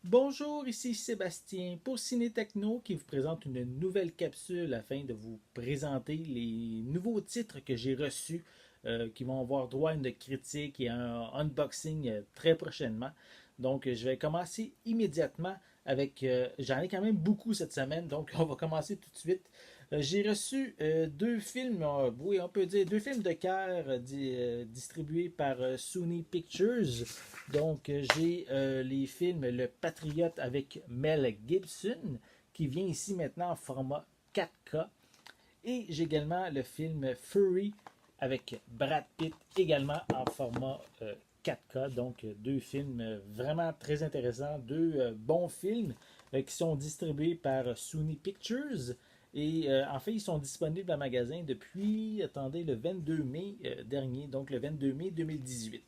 Bonjour, ici Sébastien pour Ciné Techno qui vous présente une nouvelle capsule afin de vous présenter les nouveaux titres que j'ai reçus qui vont avoir droit à une critique et un unboxing très prochainement. Donc, je vais commencer immédiatement avec. J'en ai quand même beaucoup cette semaine, donc on va commencer tout de suite. J'ai reçu deux films, oui, on peut dire deux films de cœur distribués par Sony Pictures. Donc, j'ai les films Le Patriote avec Mel Gibson, qui vient ici maintenant en format 4K. Et j'ai également le film Fury avec Brad Pitt, également en format 4K. Donc, deux films vraiment très intéressants, deux bons films qui sont distribués par Sony Pictures. Et en fait, ils sont disponibles en magasin depuis, attendez, le 22 mai dernier, donc le 22 mai 2018.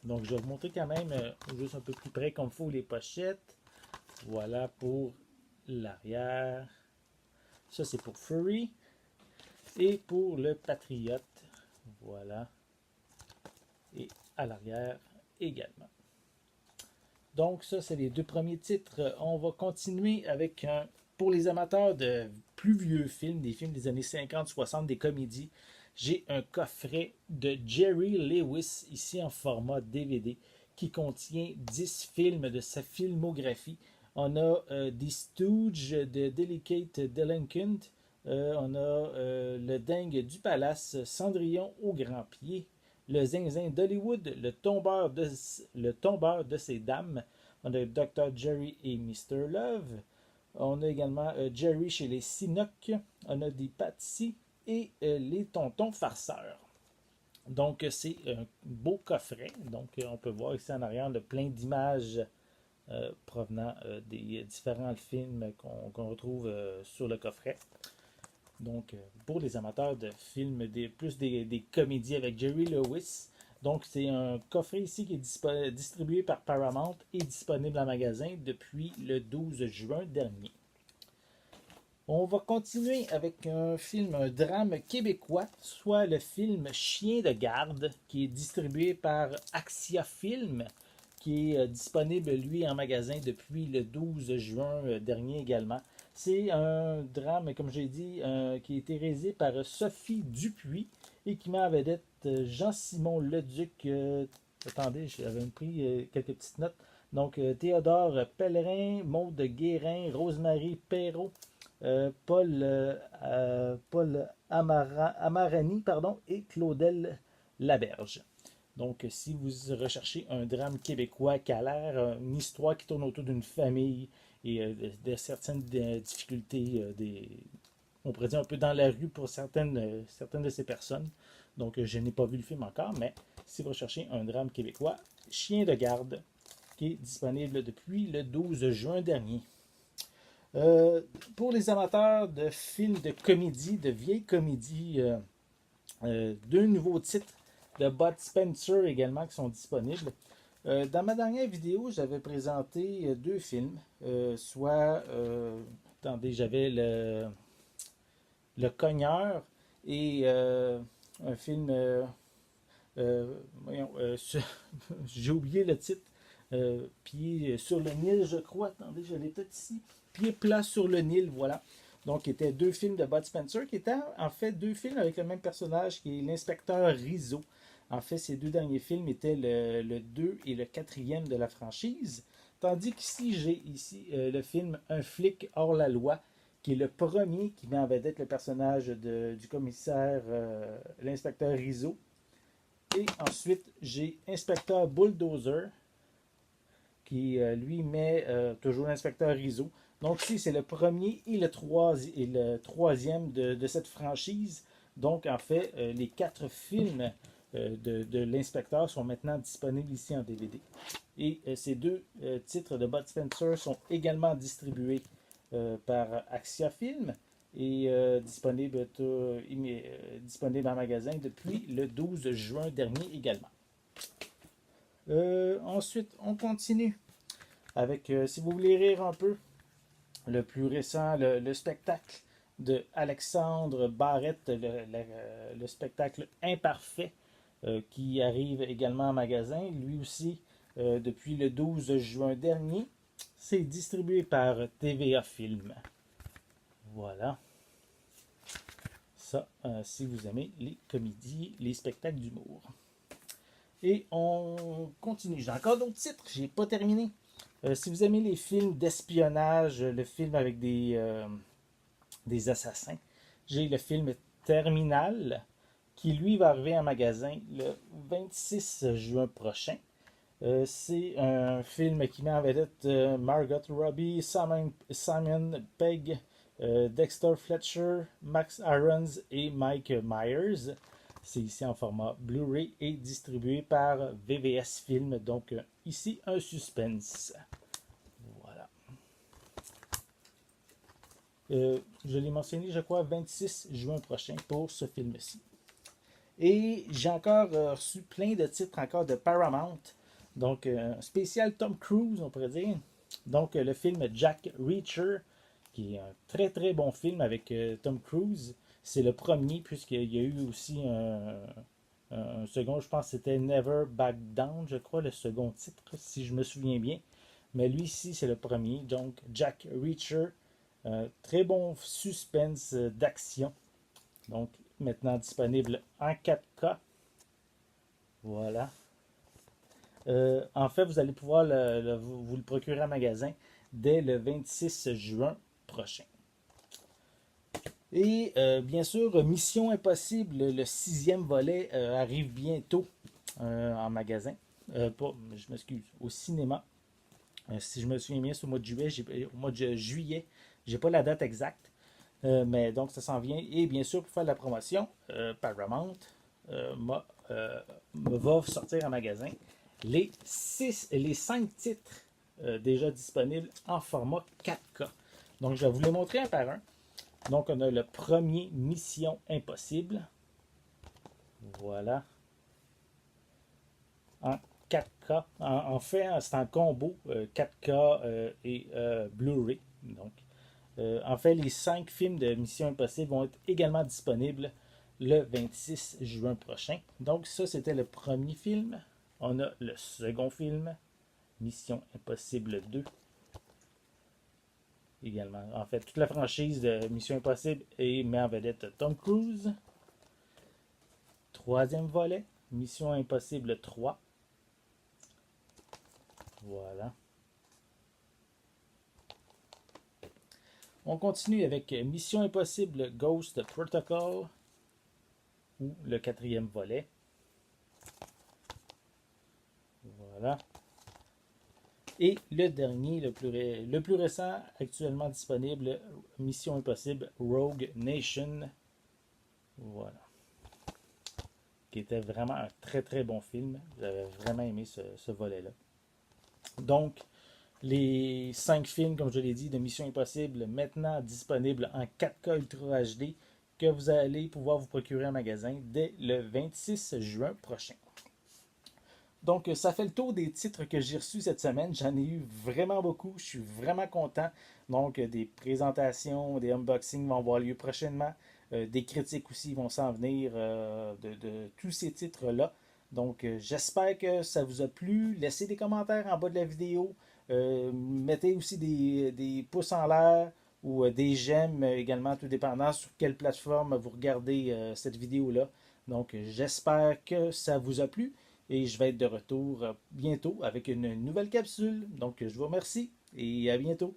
Donc, je vais vous montrer quand même juste un peu plus près comme il faut les pochettes. Voilà pour l'arrière. Ça, c'est pour Furry. Et pour le Patriote. Voilà. Et à l'arrière également. Donc, ça, c'est les deux premiers titres. On va continuer avec pour les amateurs de plus vieux films, des films des années 50-60, des comédies. J'ai un coffret de Jerry Lewis, ici en format DVD, qui contient 10 films de sa filmographie. On a des Stooges de Delicate Delinquent. On a Le Dingue du Palace, Cendrillon au Grand Pied, Le Zinzin d'Hollywood, le tombeur de ces dames. On a Dr. Jerry et Mr. Love. On a également Jerry chez les Sinoc. On a des Patsy et les Tontons Farceurs. Donc, c'est un beau coffret. Donc, on peut voir ici en arrière de plein d'images provenant des différents films qu'on retrouve sur le coffret. Donc, pour les amateurs de films, plus des comédies avec Jerry Lewis. Donc, c'est un coffret ici qui est distribué par Paramount et disponible en magasin depuis le 12 juin dernier. On va continuer avec un film, un drame québécois, soit le film Chien de garde, qui est distribué par Axia Film, qui est disponible, lui, en magasin depuis le 12 juin dernier également. C'est un drame, comme j'ai dit, qui a été réalisé par Sophie Dupuis et qui met en vedette Jean-Simon Leduc. Attendez, j'avais pris quelques petites notes. Donc, Théodore Pellerin, Maude Guérin, Rosemary Perrault, Paul Amarani pardon, et Claudel Laberge. Donc, si vous recherchez un drame québécois qui a l'air une histoire qui tourne autour d'une famille et de certaines difficultés, on pourrait dire un peu dans la rue pour certaines de ces personnes. Donc, je n'ai pas vu le film encore, mais si vous recherchez un drame québécois, Chien de garde, qui est disponible depuis le 12 juin dernier. Euh, pour les amateurs de films de comédie, de vieilles comédies, deux nouveaux titres de Bud Spencer également qui sont disponibles. Dans ma dernière vidéo, j'avais présenté deux films, attendez, j'avais le Cogneur et un film, voyons, j'ai oublié le titre, Pied sur le Nil, je crois. Attendez, je l'ai peut-être ici. Pied plat sur le Nil, voilà. Donc, étaient deux films de Bud Spencer, qui étaient en fait deux films avec le même personnage, qui est l'inspecteur Rizzo. En fait, ces deux derniers films étaient le 2 et le quatrième de la franchise. Tandis qu'ici, j'ai ici le film Un flic hors la loi, qui est le premier qui met en vedette le personnage du commissaire, l'inspecteur Rizzo. Et ensuite, j'ai Inspecteur Bulldozer, qui lui met toujours l'inspecteur Rizzo. Donc ici, c'est le premier et le troisième de cette franchise. Donc en fait, les quatre films de l'inspecteur sont maintenant disponibles ici en DVD. Et ces deux titres de Bud Spencer sont également distribués par Axia Film et disponible en magasin depuis le 12 juin dernier également. Ensuite, on continue avec, si vous voulez rire un peu, le plus récent, le spectacle de Alexandre Barrette, le spectacle Imparfait, qui arrive également en magasin, lui aussi depuis le 12 juin dernier. C'est distribué par TVA Film. Voilà. Ça, si vous aimez les comédies, les spectacles d'humour. Et on continue. J'ai encore d'autres titres, j'ai pas terminé. Si vous aimez les films d'espionnage, le film avec des assassins, j'ai le film Terminal, qui lui va arriver en magasin le 26 juin prochain. C'est un film qui met en vedette Margot Robbie, Simon Pegg, Dexter Fletcher, Max Irons et Mike Myers. C'est ici en format Blu-ray et distribué par VVS Film. Donc ici un suspense. Voilà. Je l'ai mentionné, je crois, 26 juin prochain pour ce film-ci. Et j'ai encore reçu plein de titres encore de Paramount. Donc, spécial Tom Cruise, on pourrait dire. Donc, le film Jack Reacher, qui est un très très bon film avec Tom Cruise. C'est le premier, puisqu'il y a eu aussi un second, je pense que c'était Never Back Down, je crois, le second titre, si je me souviens bien. Mais lui ici, c'est le premier. Donc, Jack Reacher, très bon suspense d'action. Donc, maintenant disponible en 4K. Voilà. En fait, vous allez pouvoir vous le procurer en magasin dès le 26 juin prochain. Et bien sûr, Mission Impossible, le sixième volet, arrive bientôt en magasin. Pas, je m'excuse, au cinéma. Si je me souviens bien, c'est au mois de juillet. Au mois de juillet, j'ai pas la date exacte. Mais donc, ça s'en vient. Et bien sûr, pour faire la promotion, Paramount va sortir en magasin les 5 titres déjà disponibles en format 4K. Donc, je vais vous les montrer un par un. Donc, on a le premier Mission Impossible. Voilà. En 4K. En fait, c'est en combo 4K et Blu-ray. Donc, en fait, les 5 films de Mission Impossible vont être également disponibles le 26 juin prochain. Donc, ça, c'était le premier film. On a le second film, Mission Impossible 2. Également. En fait, toute la franchise de Mission Impossible est mis en vedette Tom Cruise. Troisième volet, Mission Impossible 3. Voilà. On continue avec Mission Impossible Ghost Protocol, ou le quatrième volet. Voilà. Et le dernier, le plus récent, actuellement disponible, Mission Impossible Rogue Nation. Voilà. Qui était vraiment un très très bon film. J'avais vraiment aimé ce volet-là. Donc, les 5 films, comme je l'ai dit, de Mission Impossible, maintenant disponibles en 4K Ultra HD, que vous allez pouvoir vous procurer en magasin dès le 26 juin prochain. Donc, ça fait le tour des titres que j'ai reçus cette semaine. J'en ai eu vraiment beaucoup. Je suis vraiment content. Donc, des présentations, des unboxings vont avoir lieu prochainement. Des critiques aussi vont s'en venir de tous ces titres-là. Donc, j'espère que ça vous a plu. Laissez des commentaires en bas de la vidéo. Mettez aussi des pouces en l'air ou des j'aime également, tout dépendant sur quelle plateforme vous regardez cette vidéo-là. Donc, j'espère que ça vous a plu. Et je vais être de retour bientôt avec une nouvelle capsule. Donc, je vous remercie et à bientôt.